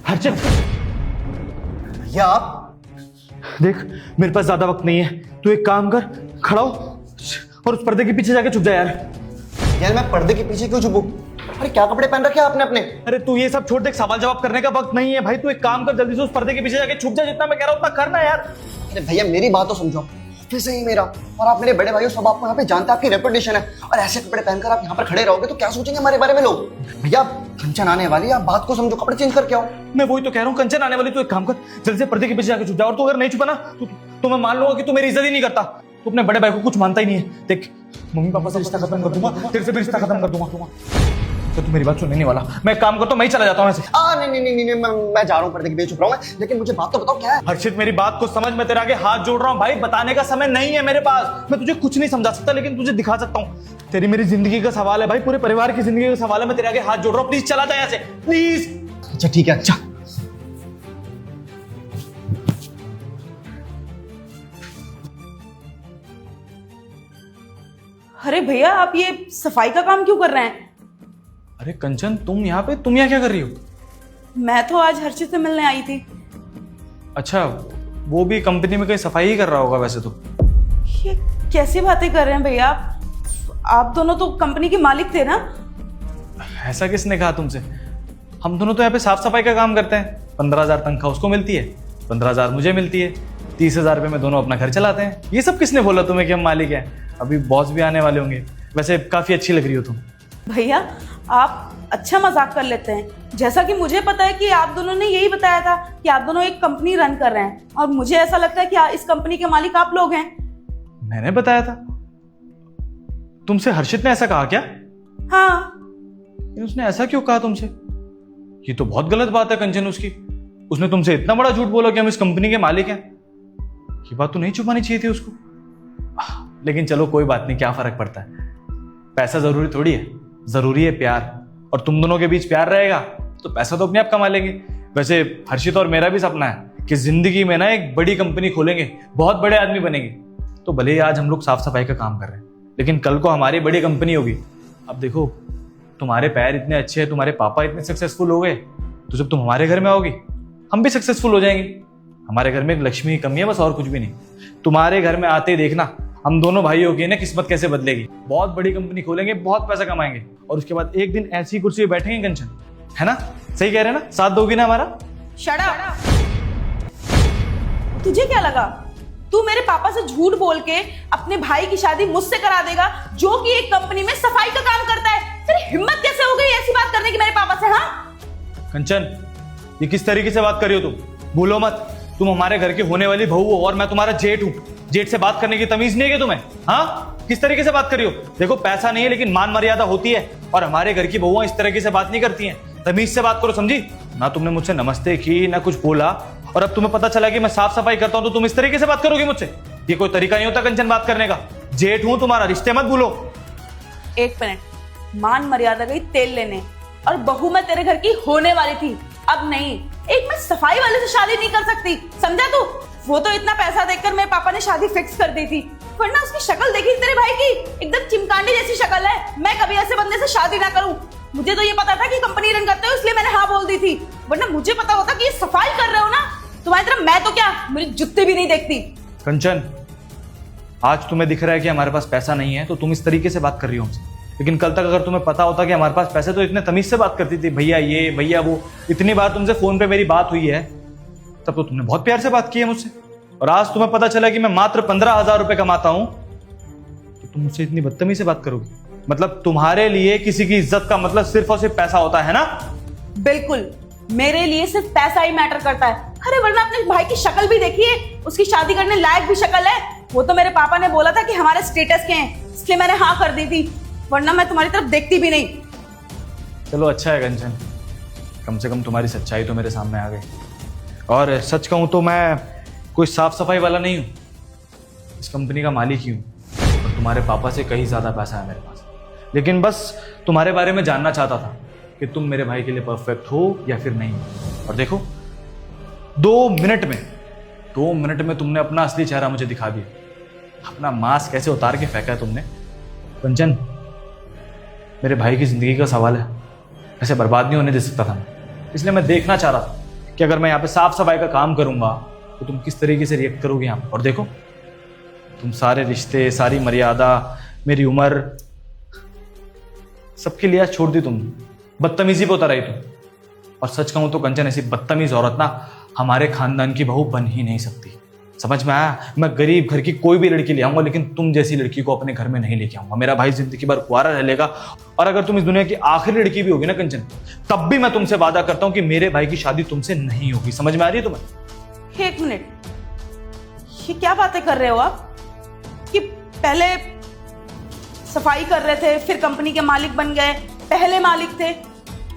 हर्षित भैया आप देख, मेरे पास ज्यादा वक्त नहीं है। तू एक काम कर, खड़ा हो और उस पर्दे के पीछे जाके छुप जा यार। यार मैं पर्दे के पीछे क्यों छुपूं? अरे क्या कपड़े पहन रखे हैं आपने अपने? अरे तू ये सब छोड़, देख सवाल जवाब करने का वक्त नहीं है भाई। तू एक काम कर, जल्दी से उस पर्दे के पीछे जाके छुप जा। जितना मैं कह रहा हूं उतना करना यार। अरे भैया मेरी बात तो समझो, ऑफिस है ही मेरा और आप मेरे बड़े भाई हो, सब आपको यहाँ पे जानते हैं, आपकी रेपुटेशन है। और ऐसे कपड़े पहनकर आप यहाँ पर खड़े रहोगे तो क्या सोचेंगे हमारे बारे में लोग? भैया कंचन आने वाली है, आप बात को समझो, कपड़े चेंज करके आओ। मैं वही तो कह रहा हूँ, कंचन आने वाली। तू एक काम कर, जल्दी से पर्दे के पीछे जाके छुप जा। और तू अगर नहीं छुपा ना तो मैं मान लूंगा कि तू मेरी इज्जत ही नहीं करता। तू अपने बड़े भाई को कुछ मानता ही नहीं है। देख, मम्मी पापा से रिश्ता खत्म कर दूंगा, तेरे से भी रिश्ता खत्म कर दूंगा। तो तू मेरी बात सुनने नहीं वाला। मैं एक काम करता हूँ, मैं ही चला जाता हूँ ऐसे। नहीं, मैं जा रहा हूँ, पर्दे के पीछे छुप रहा हूँ मैं, लेकिन मुझे बात तो बताओ क्या है? हर्षित मेरी बात को समझ, मैं तेरे आगे हाथ जोड़ रहा हूँ भाई। बताने का समय नहीं है मेरे पास। मैं तुझे कुछ नहीं समझा सकता, लेकिन तुझे दिखा सकता हूँ। तेरी मेरी जिंदगी का सवाल है भाई, पूरे परिवार की जिंदगी का सवाल है। मैं तेरे आगे हाथ जोड़ रहा हूँ, प्लीज चला जा यहाँ से, प्लीज। अच्छा ठीक है, अच्छा अरे भैया, आप ये सफाई का काम क्यों कर रहे हैं? अरे कंचन, तुम यहाँ क्या कर रही हो? मैं तो आज हर्षित से मिलने आई थी। अच्छा, वो भी कंपनी में कहीं सफाई ही कर रहा होगा वैसे तो। ये कैसी बातें कर रहे हैं भैया? आप दोनों तो कंपनी के मालिक थे ना? ऐसा किसने कहा तुमसे? हम दोनों तो यहाँ पे साफ सफाई का काम करते हैं। 15,000 तनख्वाह उसको मिलती है, 15,000 मुझे मिलती है, 30,000 रुपये में दोनों अपना घर चलाते हैं। ये सब किसने बोला तुम्हें कि हम मालिक हैं? अभी बॉस भी आने वाले होंगे। वैसे काफी अच्छी लग रही हो तुम। भैया, आप अच्छा मजाक कर लेते हैं। जैसा कि मुझे पता है कि आप दोनों ने यही बताया था कि आप दोनों एक कंपनी रन कर रहे हैं, और मुझे ऐसा लगता है कि इस कंपनी के मालिक आप लोग हैं। मैंने बताया था? तुमसे हर्षित ने ऐसा कहा क्या? हाँ। उसने ऐसा क्यों कहा तुमसे? ये तो बहुत गलत बात है कंचन उसकी। उसने तुमसे इतना बड़ा झूठ बोला कि हम इस कंपनी के मालिक हैं। ये बात तो नहीं छुपानी चाहिए थी उसको। लेकिन चलो कोई बात नहीं, क्या फर्क पड़ता है। पैसा जरूरी थोड़ी है, जरूरी है प्यार। और तुम दोनों के बीच प्यार रहेगा तो पैसा तो अपने आप कमा लेंगे। वैसे हर्षित और मेरा भी सपना है कि जिंदगी में ना एक बड़ी कंपनी खोलेंगे, बहुत बड़े आदमी बनेंगे। तो भले ही आज हम लोग साफ सफाई का काम कर रहे हैं, लेकिन कल को हमारी बड़ी कंपनी होगी। अब देखो, तुम्हारे पैर इतने अच्छे हैं, तुम्हारे पापा इतने सक्सेसफुल हो गए, तो जब तुम हमारे घर में आओगी हम भी सक्सेसफुल हो जाएंगे। हमारे घर में एक लक्ष्मी की कमी है, बस, और कुछ भी नहीं। तुम्हारे घर में आते ही देखना हम दोनों भाइयों की ना किस्मत कैसे बदलेगी। बहुत बड़ी कंपनी खोलेंगे, बहुत पैसा कमाएंगे, और उसके बाद एक दिन ऐसी कुर्सी पे बैठेंगे कंचन, है ना? सही कह रहे हैं ना? साथ दोगी ना हमारा? Shut up. तुझे क्या लगा तू मेरे पापा से झूठ बोल के अपने भाई की शादी मुझसे करा देगा, जो कि एक कंपनी में सफाई का काम करता है? तेरी हिम्मत कैसे हो गई ऐसी बात करने की मेरे पापा से? हाँ कंचन, ये किस तरीके से बात कर रही हो तुम? भूलो मत, तुम हमारे घर की होने वाली बहू हो और मैं तुम्हारा जेठ हूं। जेठ से बात करने की तमीज नहीं है क्या तुम्हें? हाँ, किस तरीके से बात कर रही हो? देखो, पैसा नहीं है लेकिन मान मर्यादा होती है, और हमारे घर की बहुआं इस तरीके से बात नहीं करती हैं। तमीज से बात करो, समझी ना? तुमने मुझसे नमस्ते की ना कुछ बोला, और अब तुम्हें पता चला कि मैं साफ सफाई करता हूं तो तुम इस तरीके से बात करोगी मुझसे? ये कोई तरीका नहीं होता कंचन बात करने का। जेठ हूं तुम्हारा, रिश्ते मत भूलो। एक मिनट, मान मर्यादा गई तेल लेने, और बहू मैं तेरे घर की होने वाली थी, अब नहीं। एक मैं सफाई वाले से शादी नहीं कर सकती, समझा तू? वो तो इतना पैसा देखकर मेरे पापा ने शादी फिक्स कर दी थी, वरना उसकी शक्ल देखी तेरे भाई की, एकदम चिमकांडी जैसी शक्ल है। मैं कभी ऐसे बंदे से शादी ना करूं। मुझे तो ये पता था कि कंपनी रन करते हो, इसलिए मैंने हाँ बोल दी थी, वरना मुझे पता होता कि ये सफाई कर रहे हो ना, तुम्हारी तरह मैं तो क्या, मेरी जुत्ती भी नहीं देखती। कंचन, आज तुम्हें दिख रहा है कि हमारे पास पैसा नहीं है तो तुम इस तरीके से बात कर रही हो हमसे, लेकिन कल तक अगर तुम्हें पता होता कि हमारे पास पैसे, तो इतने तमीज से बात करती थी, भैया ये भैया वो। इतनी बार तुमसे फोन पे मेरी बात हुई है, तब तो तुमने बहुत प्यार से बात की है मुझसे, और आज तुम्हें पता चला कि मैं मात्र 15,000 रुपए कमाता हूं तो तुम मुझसे इतनी बदतमीजी से बात करोगी? मतलब तुम्हारे लिए किसी की इज्जत का मतलब सिर्फ और सिर्फ पैसा होता है ना? बिल्कुल, मेरे लिए सिर्फ पैसा ही मैटर करता है। अरे वरना अपने भाई की शक्ल भी देखिए, उसकी शादी करने लायक भी शक्ल है। वो तो मेरे पापा ने बोला था कि हमारे स्टेटस के हैं, इसलिए मैंने हाँ कर दी थी, वरना मैं तुम्हारी तरफ देखती भी नहीं। चलो अच्छा है कंचन, कम से कम तुम्हारी सच्चाई तो मेरे सामने आ गई। और सच कहूं तो मैं कोई साफ सफाई वाला नहीं हूं, इस कंपनी का मालिक ही हूं, और तुम्हारे पापा से कहीं ज्यादा पैसा है मेरे पास। लेकिन बस तुम्हारे बारे में जानना चाहता था कि तुम मेरे भाई के लिए परफेक्ट हो या फिर नहीं। और देखो, 2 मिनट में तुमने अपना असली चेहरा मुझे दिखा दिया। अपना मास्क कैसे उतार के फेंका है तुमने। कंचन, मेरे भाई की जिंदगी का सवाल है, ऐसे बर्बाद नहीं होने दे सकता था मैं, इसलिए मैं देखना चाह रहा था कि अगर मैं यहाँ पे साफ सफाई का काम करूंगा तो तुम किस तरीके से रिएक्ट करोगे यहाँ पे। और देखो, तुम सारे रिश्ते, सारी मर्यादा, मेरी उम्र, सबके लिए आज छोड़ दी तुम। बदतमीजी पे उतर आई तुम। और सच कहूं तो कंचन, ऐसी बदतमीज औरत ना हमारे खानदान की बहू बन ही नहीं सकती। समझ में आया? मैं गरीब घर की कोई भी लड़की ले आऊंगा, लेकिन तुम जैसी लड़की को अपने घर में नहीं लेके आऊंगा। मेरा भाई जिंदगी भर कुंवारा रह लेगा, और अगर तुम इस दुनिया की आखिरी लड़की भी होगी ना कंचन, तब भी मैं तुमसे वादा करता हूं कि मेरे भाई की शादी तुमसे नहीं होगी। समझ में आ रही है तुम्हें? एक मिनट, ये क्या बातें कर रहे हो आप कि पहले सफाई कर रहे थे, फिर कंपनी के मालिक बन गए, पहले मालिक थे।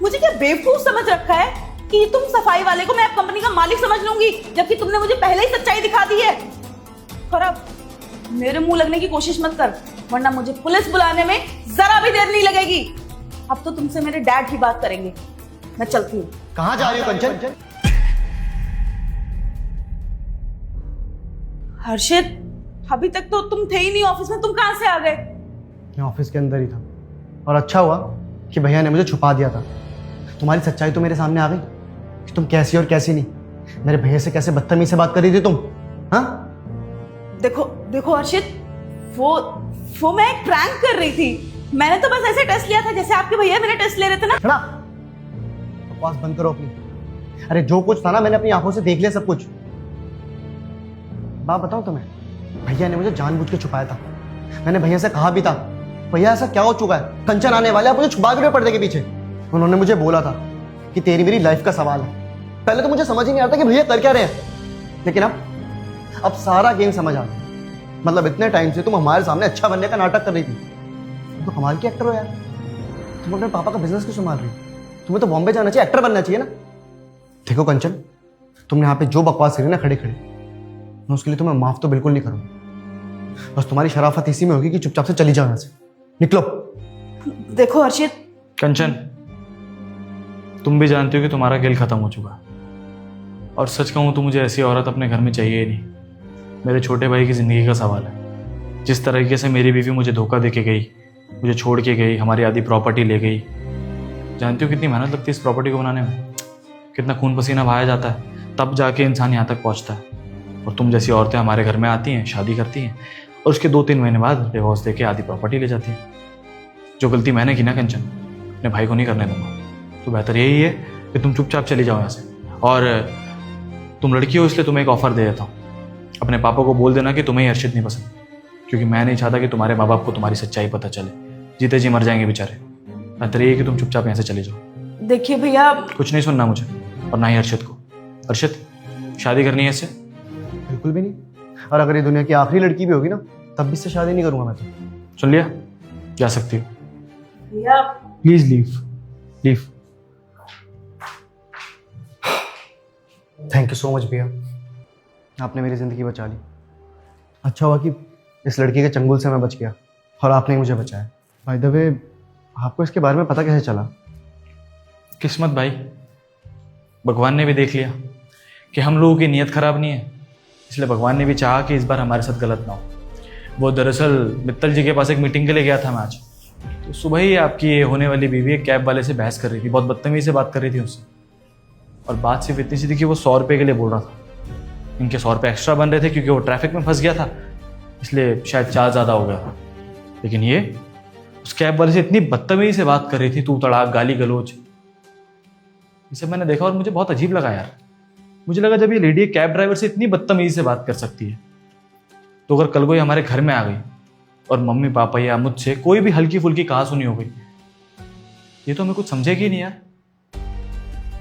मुझे क्या बेवकूफ समझ रखा है कि तुम सफाई वाले को मैं अब कंपनी का मालिक समझ लूंगी, जबकि तुमने मुझे पहले ही सच्चाई दिखा दी है। और अब मेरे मुंह लगने की कोशिश मत कर, वरना मुझे पुलिस बुलाने में जरा भी देर नहीं लगेगी। अब तो तुमसे मेरे डैड की बात करेंगे। मैं चलती हूँ। कहाँ जा रही हो कंचन? हर्षित, अभी तक तो तुम थे ही नहीं ऑफिस में, तुम कहां से आ गए? मैं ऑफिस के अंदर ही था, और अच्छा हुआ कि भैया ने मुझे छुपा दिया था। तुम्हारी सच्चाई तो मेरे सामने आ गई कि तुम कैसी और कैसी नहीं। मेरे भैया से कैसे बदतमीजी से बात कर रही थी तुम। हाँ, देखो देखो हर्षित, वो मैं एक प्रैंक कर रही थी। मैंने तो बस ऐसे टेस्ट लिया था जैसे आपके भैया मेरे टेस्ट ले रहे थे ना। खड़ा, बकवास बंद करो अपनी। अरे जो कुछ था ना, मैंने अपनी आंखों से देख लिया सब कुछ। बात बताऊं तुम्हें, भैया ने मुझे जानबूझ के छुपाया था। मैंने भैया से कहा भी था, भैया ऐसा क्या हो चुका है, कंचन आने वाले, आप मुझे छुपा क्यों पर्दे के पीछे। उन्होंने मुझे बोला था कि तेरी मेरी लाइफ का सवाल है। पहले तो मुझे समझ ही नहीं आता कि भैया कर क्या रहे हैं, लेकिन अब सारा गेम समझ आ गया। मतलब इतने टाइम से तुम हमारे सामने अच्छा बनने का नाटक कर रही थी। तुम तो कमाल की एक्टर हो यार। तुम अपने पापा का बिजनेस क्यों संभाल रही हो? तुम्हें तो बॉम्बे जाना चाहिए, एक्टर बनना चाहिए ना। देखो कंचन, तुमने यहाँ पे जो बकवास करी ना खड़े खड़े, मैं उसके लिए तुम्हें माफ तो बिल्कुल नहीं करूंगा। बस तुम्हारी शराफत इसी में होगी कि चुपचाप से चली जाओ यहाँ से, निकलो। देखो हर्षित, कंचन, तुम भी जानती हो कि तुम्हारा खेल खत्म हो चुका है। और सच कहूं तो मुझे ऐसी औरत अपने घर में चाहिए ही नहीं। मेरे छोटे भाई की जिंदगी का सवाल है। जिस तरीके से मेरी बीवी मुझे धोखा दे के गई, मुझे छोड़ के गई, हमारी आधी प्रॉपर्टी ले गई। जानती हो कितनी मेहनत लगती है इस प्रॉपर्टी को बनाने में, कितना खून पसीना बहाया जाता है, तब जाके इंसान यहाँ तक पहुँचता है। और तुम जैसी औरतें हमारे घर में आती हैं, शादी करती हैं, और उसके 2-3 महीने बाद डिवोर्स देके आधी प्रॉपर्टी ले जाती हैं। जो गलती मैंने की ना कंचन, अपने भाई को नहीं करने दूंगा। तो बेहतर यही है कि तुम चुपचाप चली जाओ यहाँ से। और तुम लड़की हो इसलिए तुम्हें एक ऑफर दे देता हूँ, अपने पापा को बोल देना कि तुम्हें ही हर्षित नहीं पसंद, क्योंकि मैं नहीं चाहता कि तुम्हारे माँ बाप को तुम्हारी सच्चाई पता चले। जीते जी मर जाएंगे बेचारे। बेहतर यही है कि तुम चुपचाप यहाँ से चले जाओ। देखिए भैया, कुछ नहीं सुनना मुझे, और ना ही हर्षित को। हर्षित, शादी करनी है इससे? बिल्कुल भी नहीं। और अगर ये दुनिया की आखिरी लड़की भी होगी ना, तब भी इससे शादी नहीं करूंगा मैं तो। सुन लिया? जा सकती हो। भैया please leave, leave. Thank you so much भैया, आपने मेरी ज़िंदगी बचा ली। अच्छा हुआ कि इस लड़की के चंगुल से मैं बच गया, और आपने ही मुझे बचाया। बाय द वे, आपको इसके बारे में पता कैसे चला? किस्मत भाई, भगवान ने भी देख लिया कि हम लोगों की नीयत खराब नहीं है, इसलिए भगवान ने भी चाहा कि इस बार हमारे साथ गलत ना हो। वो दरअसल मित्तल जी के पास एक मीटिंग के लिए गया था मैं आज। तो सुबह ही आपकी ये होने वाली बीवी एक कैब वाले से बहस कर रही थी, बहुत बदतमीजी से बात कर रही थी उससे। और बात सिर्फ इतनी सी थी कि वो 100 रुपये के लिए बोल रहा था। इनके 100 रुपये एक्स्ट्रा बन रहे थे क्योंकि वो ट्रैफिक में फंस गया था, इसलिए शायद चार्ज ज़्यादा हो गया था। लेकिन ये उस कैब वाले से इतनी बदतमीजी से बात कर रही थी, तू तड़ाक, गाली गलोच। इसे मैंने देखा और मुझे बहुत अजीब लगा यार। मुझे लगा जब ये लेडी कैब ड्राइवर से इतनी बदतमीजी से बात कर सकती है, तो अगर कल कोई हमारे घर में आ गई और मम्मी पापा या मुझसे कोई भी हल्की फुल्की कहा सुनी हो गई, ये तो हमें कुछ समझेगी नहीं यार,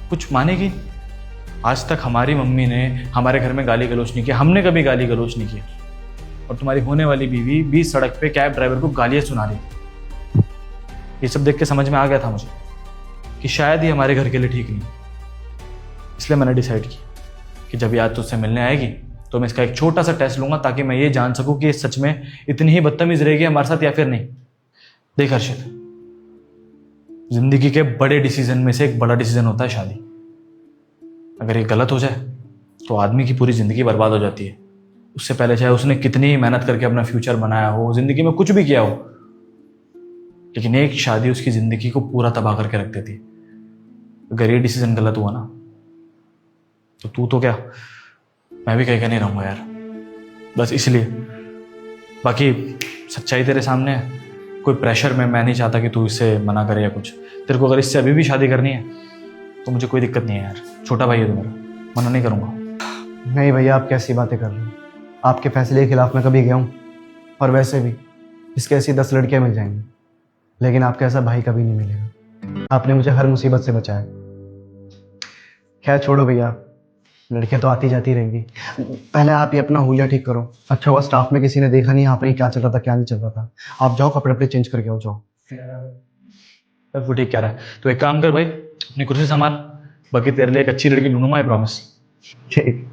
कुछ मानेगी नहीं। आज तक हमारी मम्मी ने हमारे घर में गाली गलोच नहीं किया, हमने कभी गाली गलोच नहीं किया, और तुम्हारी होने वाली बीवी बीच सड़क पे कैब ड्राइवर को गालियां सुना रही। ये सब देख के समझ में आ गया था मुझे कि शायद ही हमारे घर के लिए ठीक नहीं। इसलिए मैंने डिसाइड किया कि जब ये आज तुझसे मिलने आएगी तो मैं इसका एक छोटा सा टेस्ट लूंगा, ताकि मैं ये जान सकूं कि सच में इतनी ही बदतमीज रहेगी हमारे साथ या फिर नहीं। देख हर्षित, जिंदगी के बड़े डिसीजन में से एक बड़ा डिसीजन होता है शादी। अगर ये गलत हो जाए तो आदमी की पूरी जिंदगी बर्बाद हो जाती है। उससे पहले चाहे उसने कितनी ही मेहनत करके अपना फ्यूचर बनाया हो, जिंदगी में कुछ भी किया हो, लेकिन एक शादी उसकी जिंदगी को पूरा तबाह करके रख देती है। अगर ये डिसीजन गलत हुआ ना, तो तू तो क्या, मैं भी कहीं का नहीं रहूँगा यार, बस इसलिए। बाकी सच्चाई तेरे सामने है, कोई प्रेशर में मैं नहीं चाहता कि तू इससे मना करे या कुछ। तेरे को अगर इससे अभी भी शादी करनी है तो मुझे कोई दिक्कत नहीं है यार, छोटा भाई है तो मेरा, मना नहीं करूँगा। नहीं भैया, आप कैसी बातें कर रहे हो? आपके फैसले के खिलाफ मैं कभी गया हूँ? और वैसे भी इसके ऐसी 10 लड़कियां मिल जाएंगी, लेकिन आपके ऐसा भाई कभी नहीं मिलेगा। आपने मुझे हर मुसीबत से बचाया। खैर छोड़ो भैया, लड़कियां तो आती जाती रहेंगी। पहले आप ही अपना हुलिया ठीक करो। अच्छा हुआ स्टाफ में किसी ने देखा नहीं यहाँ पर क्या चल रहा था क्या नहीं चल रहा था। आप जाओ, कपड़े अपने चेंज करके आओ, जाओ। वो ठीक कह रहा है, तो एक काम कर भाई, अपनी कुर्सी संभाल, बाकी तेरे लिए एक अच्छी लड़की ढूंढूंगा, आई प्रॉमिस। ठीक।